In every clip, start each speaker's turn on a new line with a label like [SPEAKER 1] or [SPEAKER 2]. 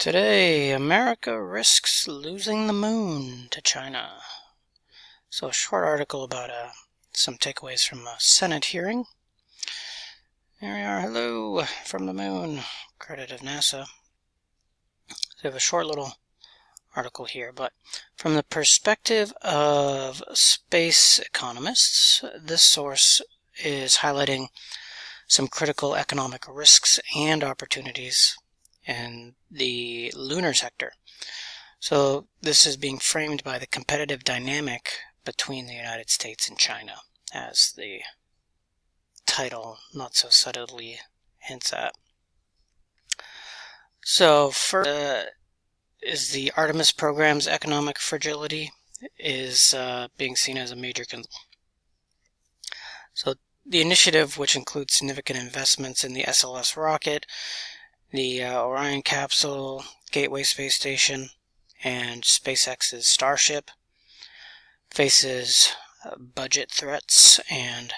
[SPEAKER 1] Today, America risks losing the moon to China. So a short article about some takeaways from a Senate hearing. Here we are, hello from the moon, credit of NASA. So we have a short little article here, but from the perspective of space economists, this source is highlighting some critical economic risks and opportunities in the lunar sector. So this is being framed by the competitive dynamic between the United States and China, as the title not so subtly hints at. So first is the Artemis program's economic fragility is being seen as a major concern. So the initiative, which includes significant investments in the SLS rocket, the Orion capsule, Gateway space station, and SpaceX's Starship, faces budget threats and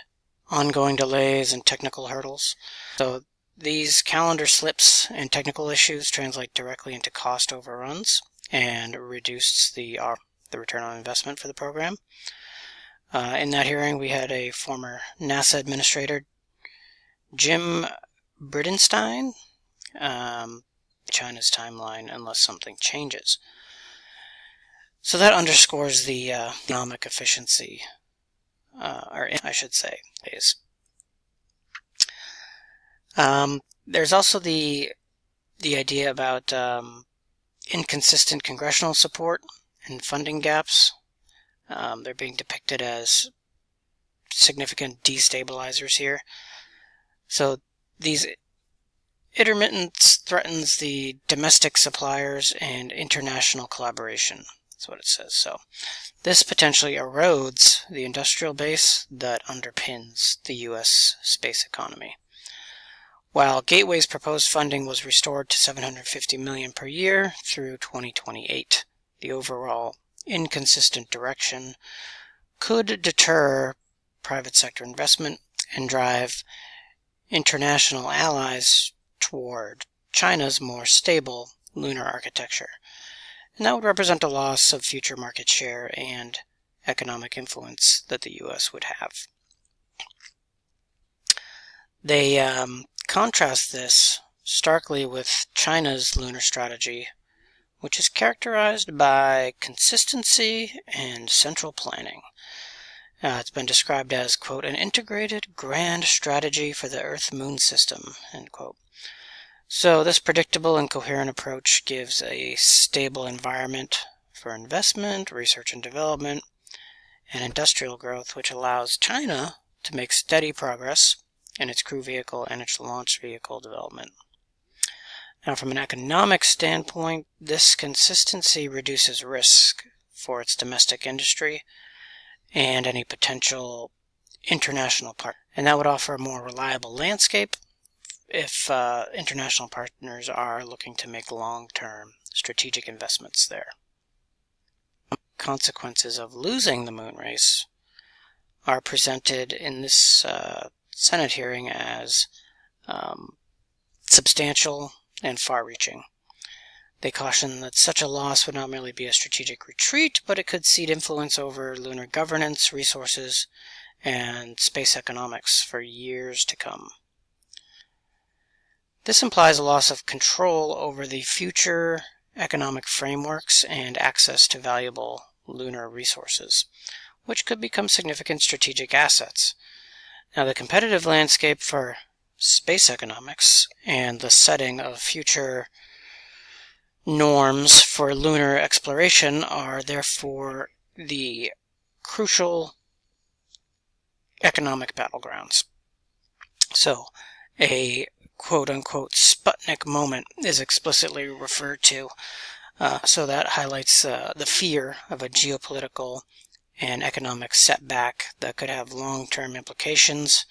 [SPEAKER 1] ongoing delays and technical hurdles. So these calendar slips and technical issues translate directly into cost overruns and reduce the return on investment for the program. In that hearing, we had a former NASA administrator, Jim Bridenstine, China's timeline unless something changes. So that underscores the economic efficiency, or I should say, is. There's also the idea about inconsistent congressional support and funding gaps. They're being depicted as significant destabilizers here. So these intermittence threatens the domestic suppliers and international collaboration. That's what it says. So this potentially erodes the industrial base that underpins the U.S. space economy. While Gateway's proposed funding was restored to $750 million per year through 2028, the overall inconsistent direction could deter private sector investment and drive international allies toward China's more stable lunar architecture. And that would represent a loss of future market share and economic influence that the U.S. would have. They contrast this starkly with China's lunar strategy, which is characterized by consistency and central planning. It's been described as, quote, an integrated grand strategy for the Earth-Moon system, end quote. So this predictable and coherent approach gives a stable environment for investment, research and development, and industrial growth, which allows China to make steady progress in its crew vehicle and its launch vehicle development. Now, from an economic standpoint, this consistency reduces risk for its domestic industry and any potential international partner. And that would offer a more reliable landscape if international partners are looking to make long-term strategic investments there. Consequences of losing the moon race are presented in this Senate hearing as substantial and far-reaching. They caution that such a loss would not merely be a strategic retreat, but it could cede influence over lunar governance, resources, and space economics for years to come. This implies a loss of control over the future economic frameworks and access to valuable lunar resources, which could become significant strategic assets. Now, the competitive landscape for space economics and the setting of future norms for lunar exploration are therefore the crucial economic battlegrounds. So, a quote-unquote Sputnik moment is explicitly referred to. So that highlights the fear of a geopolitical and economic setback that could have long-term implications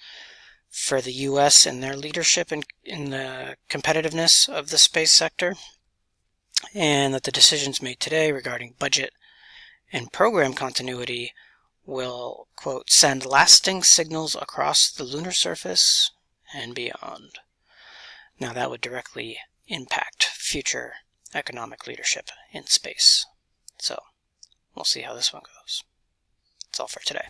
[SPEAKER 1] for the U.S. and their leadership in the competitiveness of the space sector, and that the decisions made today regarding budget and program continuity will, quote, send lasting signals across the lunar surface and beyond. Now, that would directly impact future economic leadership in space. So we'll see how this one goes. That's all for today.